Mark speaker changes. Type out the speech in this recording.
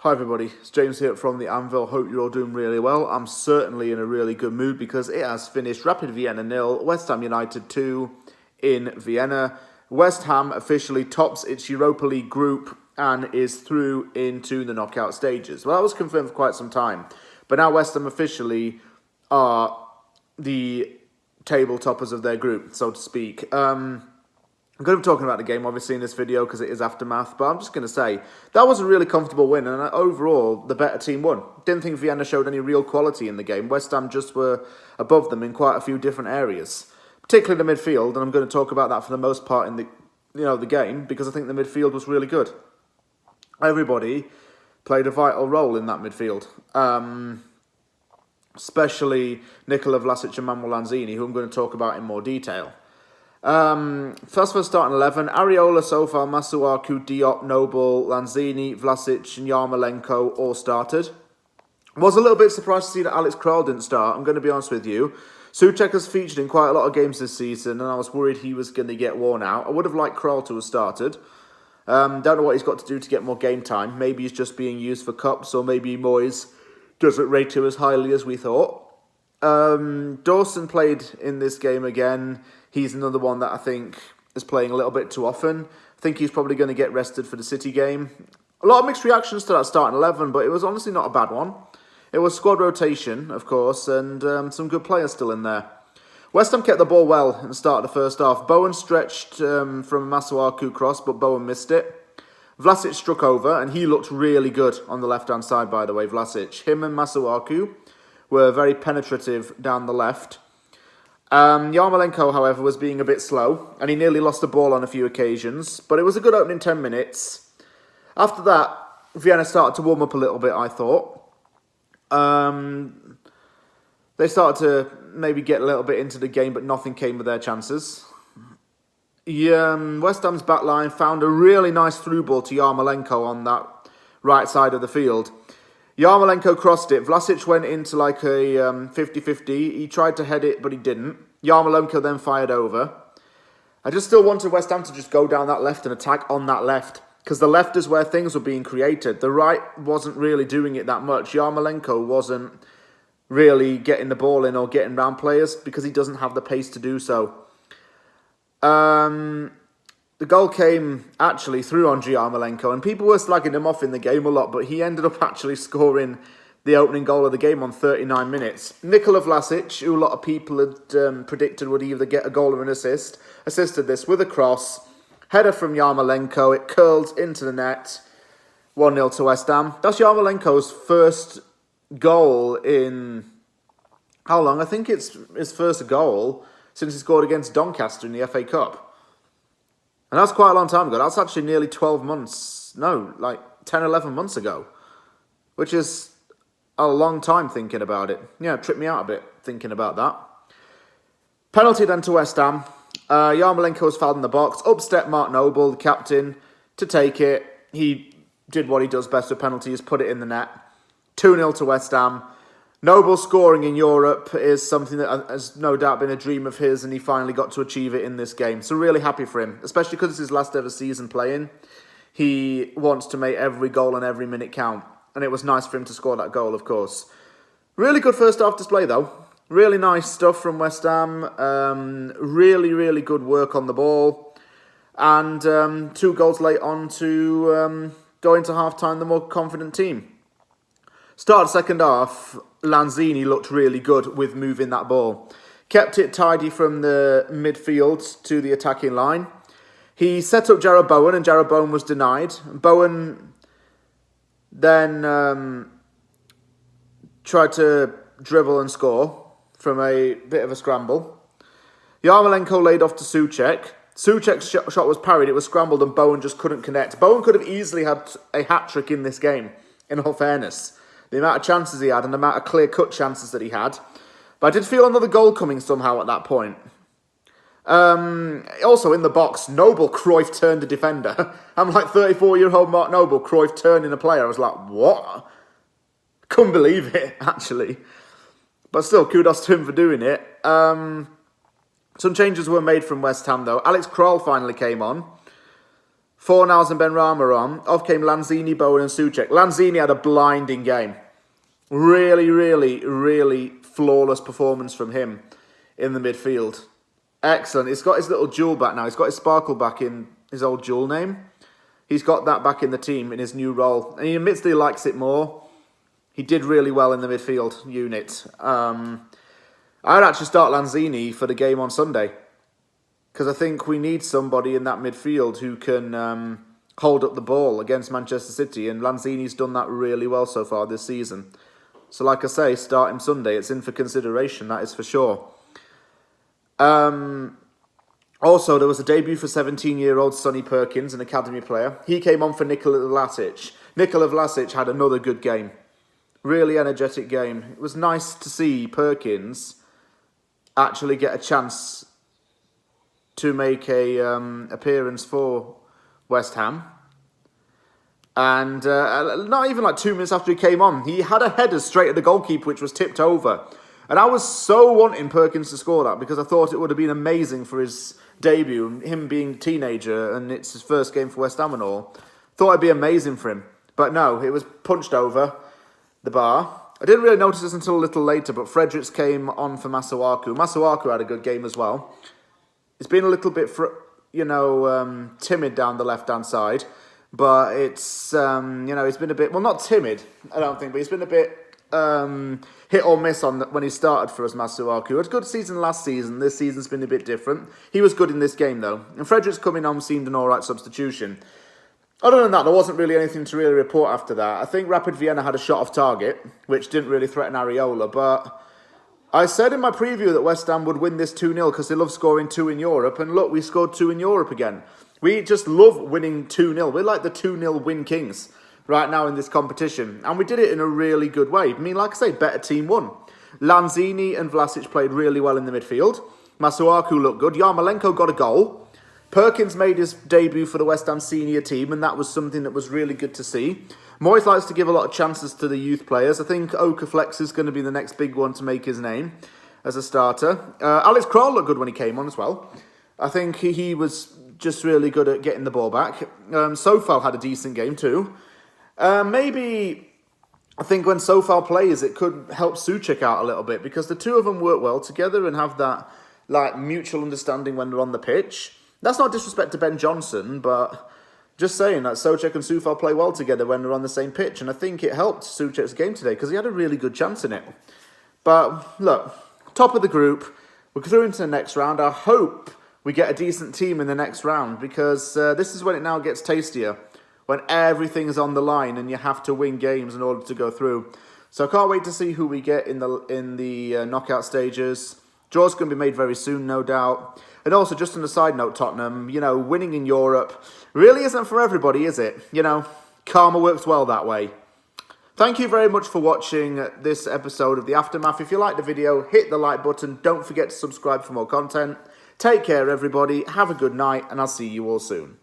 Speaker 1: Hi everybody, it's James here from the Anvil. Hope you're all doing really well. I'm certainly in a really good mood because it has finished Rapid Vienna 0, West Ham United 2 in Vienna. West Ham officially tops its Europa League group and is through into the knockout stages. Well, that was confirmed for quite some time, but now West Ham officially are the table toppers of their group, so to speak. I'm going to be talking about the game, obviously, in this video because it is aftermath, but I'm just going to say that was a really comfortable win, and overall, the better team won. Didn't think Vienna showed any real quality in the game. West Ham just were above them in quite a few different areas, particularly the midfield, and I'm going to talk about that for the most part in the game because I think the midfield was really good. Everybody played a vital role in that midfield, especially Nikola, Vlašić, and Manuel Lanzini, who I'm going to talk about in more detail. First for starting 11, Areola, Sofal, Masuaku, Diop, Noble, Lanzini, Vlašić and Yarmolenko all started. Was a little bit surprised to see that Alex Král didn't start, I'm going to be honest with you. Souček has featured in quite a lot of games this season and I was worried he was going to get worn out. I would have liked Král to have started. Don't know what he's got to do to get more game time. Maybe he's just being used for cups or maybe Moyes doesn't rate him as highly as we thought. Dawson played in this game again. He's another one that I think is playing a little bit too often. I think he's probably going to get rested for the City game. A lot of mixed reactions to that starting 11, but it was honestly not a bad one. It was squad rotation, of course, and some good players still in there. West Ham kept the ball well in the start of the first half. Bowen stretched from a Masuaku cross, but Bowen missed it. Vlašić struck over, and he looked really good on the left-hand side, by the way, Vlašić. Him and Masuaku were very penetrative down the left. Yarmolenko, however, was being a bit slow, and he nearly lost the ball on a few occasions, but it was a good opening 10 minutes. After that, Vienna started to warm up a little bit, I thought. They started to maybe get a little bit into the game, but nothing came of their chances. West Ham's backline found a really nice through ball to Yarmolenko on that right side of the field. Yarmolenko crossed it. Vlašić went into like a 50-50. He tried to head it, but he didn't. Yarmolenko then fired over. I just still wanted West Ham to just go down that left and attack on that left, because the left is where things were being created. The right wasn't really doing it that much. Yarmolenko wasn't really getting the ball in or getting round players because he doesn't have the pace to do so. The goal came actually through Andriy Yarmolenko, and people were slagging him off in the game a lot, but he ended up actually scoring the opening goal of the game on 39 minutes. Nikola Vlašić, who a lot of people had predicted would either get a goal or an assist, assisted this with a cross. Header from Yarmolenko, it curled into the net. 1-0 to West Ham. That's Yarmolenko's first goal in how long? I think it's his first goal since he scored against Doncaster in the FA Cup. And that's quite a long time ago. That's actually nearly 12 months. No, like 10, 11 months ago. Which is a long time thinking about it. Yeah, it tripped me out a bit thinking about that. Penalty then to West Ham. Yarmolenko was fouled in the box. Up stepped Mark Noble, the captain, to take it. He did what he does best with penalties, put it in the net. 2-0 to West Ham. Noble scoring in Europe is something that has no doubt been a dream of his, and he finally got to achieve it in this game. So really happy for him, especially because it's his last ever season playing. He wants to make every goal and every minute count, and it was nice for him to score that goal, of course. Really good first half display, though. Really nice stuff from West Ham. Really, really good work on the ball. And 2 goals late on to go into half-time the more confident team. Start second half, Lanzini looked really good with moving that ball. Kept it tidy from the midfield to the attacking line. He set up Jarrod Bowen, and Jarrod Bowen was denied. Bowen then tried to dribble and score from a bit of a scramble. Yarmolenko laid off to Souček. Souček's shot was parried, it was scrambled, and Bowen just couldn't connect. Bowen could have easily had a hat-trick in this game, in all fairness. The amount of chances he had and the amount of clear-cut chances that he had. But I did feel another goal coming somehow at that point. Also in the box, Noble Cruyff turned a defender. I'm like 34-year-old Mark Noble, Cruyff turning a player. I was like, what? Couldn't believe it, actually. But still, kudos to him for doing it. Some changes were made from West Ham, though. Alex Král finally came on Fornals and Benrahma on. Off came Lanzini, Bowen and Souček. Lanzini had a blinding game. Really, really, really flawless performance from him in the midfield. Excellent. He's got his little jewel back now. He's got his sparkle back in his old jewel name. He's got that back in the team in his new role. And he admits that he likes it more. He did really well in the midfield unit. I'd actually start Lanzini for the game on Sunday. Because I think we need somebody in that midfield who can hold up the ball against Manchester City. And Lanzini's done that really well so far this season. So like I say, start him Sunday. It's in for consideration, that is for sure. Also, there was a debut for 17-year-old Sonny Perkins, an academy player. He came on for Nikola Vlašić. Nikola Vlašić had another good game. Really energetic game. It was nice to see Perkins actually get a chance to make a appearance for West Ham. And not even like 2 minutes after he came on, he had a header straight at the goalkeeper, which was tipped over. And I was so wanting Perkins to score that because I thought it would have been amazing for his debut, him being a teenager and it's his first game for West Ham and all. Thought it'd be amazing for him. But no, it was punched over the bar. I didn't really notice this until a little later, but Fredericks came on for Masuaku. Masuaku had a good game as well. It's been a little bit, timid down the left-hand side. But it's, it's been a bit, well, not timid, I don't think, but he's been a bit hit or miss on when he started for us, Masuaku. It was a good season last season. This season's been a bit different. He was good in this game, though. And Fredericks coming on seemed an alright substitution. Other than that, there wasn't really anything to really report after that. I think Rapid Vienna had a shot off target, which didn't really threaten Areola, but I said in my preview that West Ham would win this 2-0 because they love scoring 2 in Europe, and look, we scored 2 in Europe again. We just love winning 2-0. We're like the 2-0 win kings right now in this competition. And we did it in a really good way. I mean, like I say, better team won. Lanzini and Vlašić played really well in the midfield. Masuaku looked good. Yarmolenko got a goal. Perkins made his debut for the West Ham senior team, and that was something that was really good to see. Moyes likes to give a lot of chances to the youth players. I think Okaflex is going to be the next big one to make his name as a starter. Alex Kroll looked good when he came on as well. I think he was just really good at getting the ball back. Sofal had a decent game too. Maybe, I think when Sofal plays, it could help Souček out a little bit because the two of them work well together and have that mutual understanding when they're on the pitch. That's not disrespect to Ben Johnson, but just saying that Souček and Sofal play well together when they're on the same pitch. And I think it helped Souček's game today because he had a really good chance in it. But look, top of the group, we're through into the next round. I hope we get a decent team in the next round because this is when it now gets tastier, when everything is on the line and you have to win games in order to go through. So I can't wait to see who we get in the knockout stages. Draws going to be made very soon, no doubt. And also, just on a side note, Tottenham, winning in Europe really isn't for everybody, is it? Karma works well that way. Thank you very much for watching this episode of The Aftermath. If you liked the video, hit the like button. Don't forget to subscribe for more content. Take care, everybody. Have a good night, and I'll see you all soon.